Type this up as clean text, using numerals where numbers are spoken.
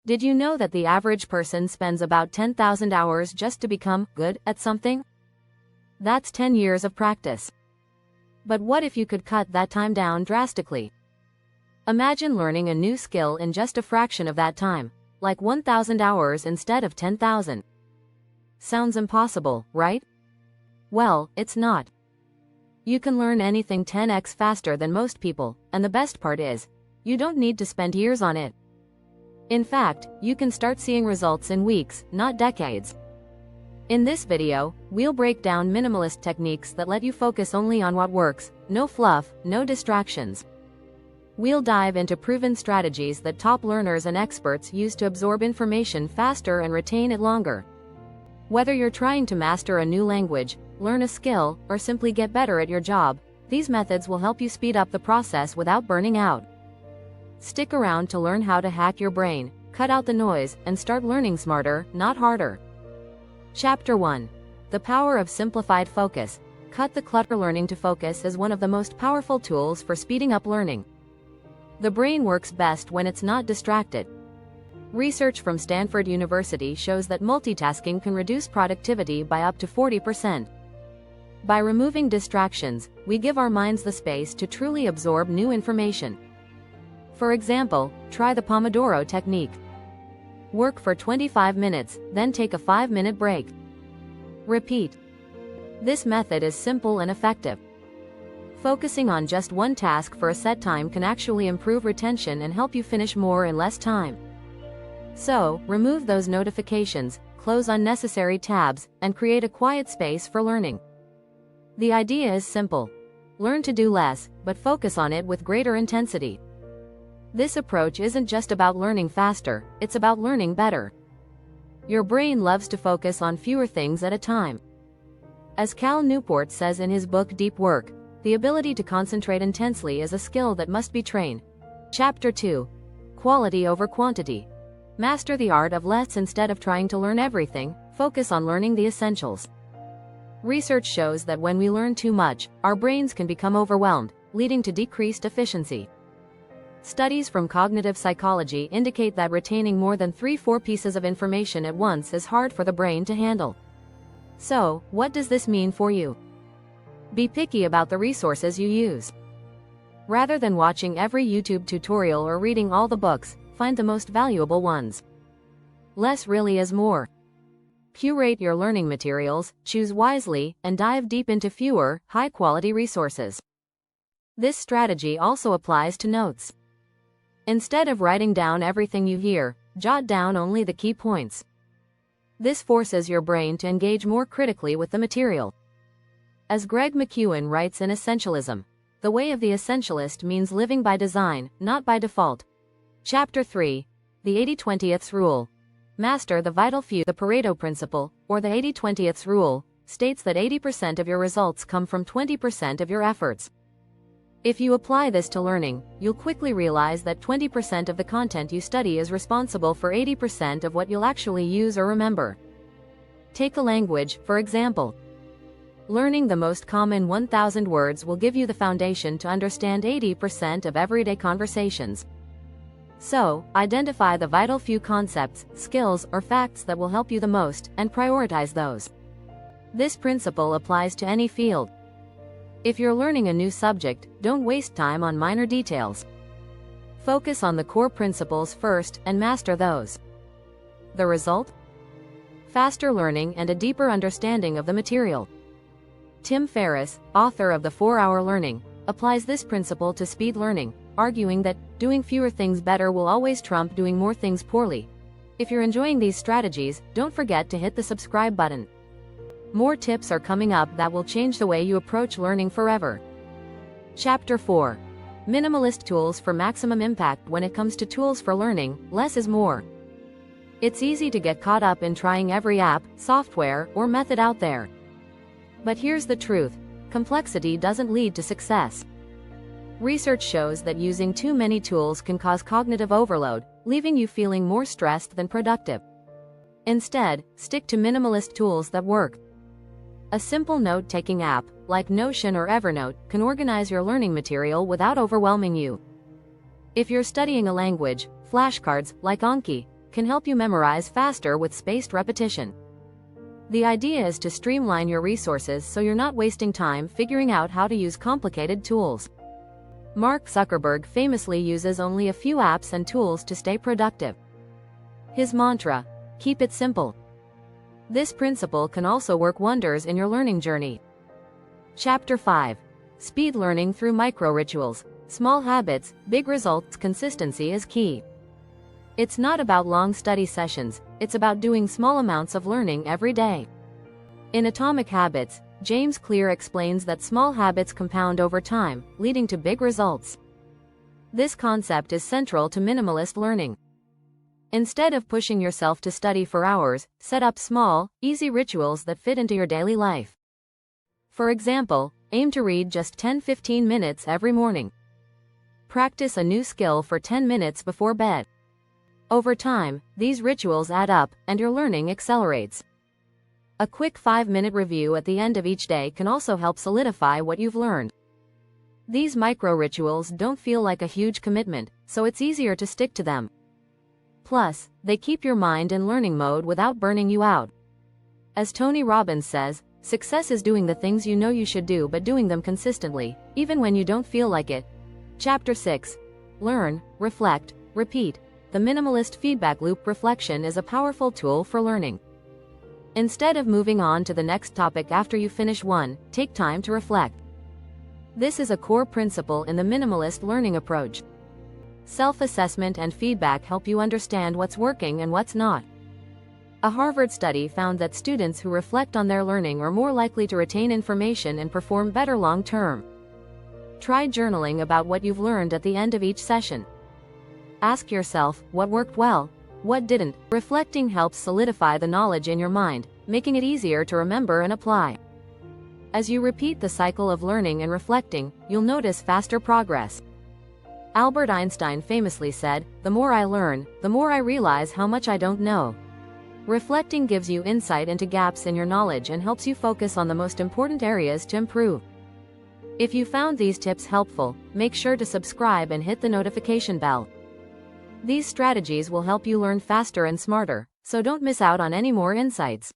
Did you know that the average person spends about 10,000 hours just to become good at something? That's 10 years of practice. But what if you could cut that time down drastically? Imagine learning a new skill in just a fraction of that time, like 1,000 hours instead of 10,000. Sounds impossible, right? Well, it's not. You can learn anything 10x faster than most people, and the best part is, you don't need to spend years on it. In fact, you can start seeing results in weeks, not decades. In this video, we'll break down minimalist techniques that let you focus only on what works, no fluff, no distractions. We'll dive into proven strategies that top learners and experts use to absorb information faster and retain it longer. Whether you're trying to master a new language, learn a skill, or simply get better at your job, these methods will help you speed up the process without burning out. Stick around to learn how to hack your brain, cut out the noise, and start learning smarter, not harder. Chapter 1. The Power of Simplified Focus. Cut the clutter. Learning to focus is one of the most powerful tools for speeding up learning. The brain works best when it's not distracted. Research from Stanford University shows that multitasking can reduce productivity by up to 40%. By removing distractions, we give our minds the space to truly absorb new information. For example, try the Pomodoro technique. Work for 25 minutes, then take a 5-minute break. Repeat. This method is simple and effective. Focusing on just one task for a set time can actually improve retention and help you finish more in less time. So, remove those notifications, close unnecessary tabs, and create a quiet space for learning. The idea is simple. Learn to do less, but focus on it with greater intensity. This approach isn't just about learning faster, it's about learning better. Your brain loves to focus on fewer things at a time. As Cal Newport says in his book Deep Work, the ability to concentrate intensely is a skill that must be trained. Chapter 2. Quality over quantity. Master the art of less. Instead of trying to learn everything, focus on learning the essentials. Research shows that when we learn too much, our brains can become overwhelmed, leading to decreased efficiency. Studies from cognitive psychology indicate that retaining more than 3-4 pieces of information at once is hard for the brain to handle. So, what does this mean for you? Be picky about the resources you use. Rather than watching every YouTube tutorial or reading all the books, find the most valuable ones. Less really is more. Curate your learning materials, choose wisely, and dive deep into fewer, high-quality resources. This strategy also applies to notes. Instead of writing down everything you hear, jot down only the key points. This forces your brain to engage more critically with the material. As Greg McKeown writes in Essentialism, the way of the essentialist means living by design, not by default. Chapter 3. The 80-20th Rule. Master the vital few. The Pareto Principle, or the 80-20th Rule, states that 80% of your results come from 20% of your efforts. If you apply this to learning, you'll quickly realize that 20% of the content you study is responsible for 80% of what you'll actually use or remember. Take a language, for example. Learning the most common 1,000 words will give you the foundation to understand 80% of everyday conversations. So, identify the vital few concepts, skills, or facts that will help you the most, and prioritize those. This principle applies to any field. If you're learning a new subject, don't waste time on minor details. Focus on the core principles first and master those. The result? Faster learning and a deeper understanding of the material. Tim Ferriss, author of The 4-Hour Learning, applies this principle to speed learning, arguing that doing fewer things better will always trump doing more things poorly. If you're enjoying these strategies, don't forget to hit the subscribe button. More tips are coming up that will change the way you approach learning forever. Chapter 4. Minimalist Tools for Maximum Impact. When it comes to tools for learning, less is more. It's easy to get caught up in trying every app, software, or method out there. But here's the truth: complexity doesn't lead to success. Research shows that using too many tools can cause cognitive overload, leaving you feeling more stressed than productive. Instead, stick to minimalist tools that work. A simple note-taking app, like Notion or Evernote, can organize your learning material without overwhelming you. If you're studying a language, flashcards, like Anki, can help you memorize faster with spaced repetition. The idea is to streamline your resources so you're not wasting time figuring out how to use complicated tools. Mark Zuckerberg famously uses only a few apps and tools to stay productive. His mantra: keep it simple. This principle can also work wonders in your learning journey. Chapter 5. Speed learning through micro-rituals. Small habits, big results. Consistency is key. It's not about long study sessions, it's about doing small amounts of learning every day. In Atomic Habits, James Clear explains that small habits compound over time, leading to big results. This concept is central to minimalist learning. Instead of pushing yourself to study for hours, set up small, easy rituals that fit into your daily life. For example, aim to read just 10-15 minutes every morning. Practice a new skill for 10 minutes before bed. Over time, these rituals add up, and your learning accelerates. A quick 5-minute review at the end of each day can also help solidify what you've learned. These micro-rituals don't feel like a huge commitment, so it's easier to stick to them. Plus, they keep your mind in learning mode without burning you out. As Tony Robbins says, success is doing the things you know you should do but doing them consistently, even when you don't feel like it. Chapter 6. Learn, reflect, repeat. The minimalist feedback loop. Reflection is a powerful tool for learning. Instead of moving on to the next topic after you finish one, take time to reflect. This is a core principle in the minimalist learning approach. Self-assessment and feedback help you understand what's working and what's not. A Harvard study found that students who reflect on their learning are more likely to retain information and perform better long-term. Try journaling about what you've learned at the end of each session. Ask yourself, what worked well? What didn't? Reflecting helps solidify the knowledge in your mind, making it easier to remember and apply. As you repeat the cycle of learning and reflecting, you'll notice faster progress. Albert Einstein famously said, "The more I learn, the more I realize how much I don't know." Reflecting gives you insight into gaps in your knowledge and helps you focus on the most important areas to improve. If you found these tips helpful, make sure to subscribe and hit the notification bell. These strategies will help you learn faster and smarter, so don't miss out on any more insights.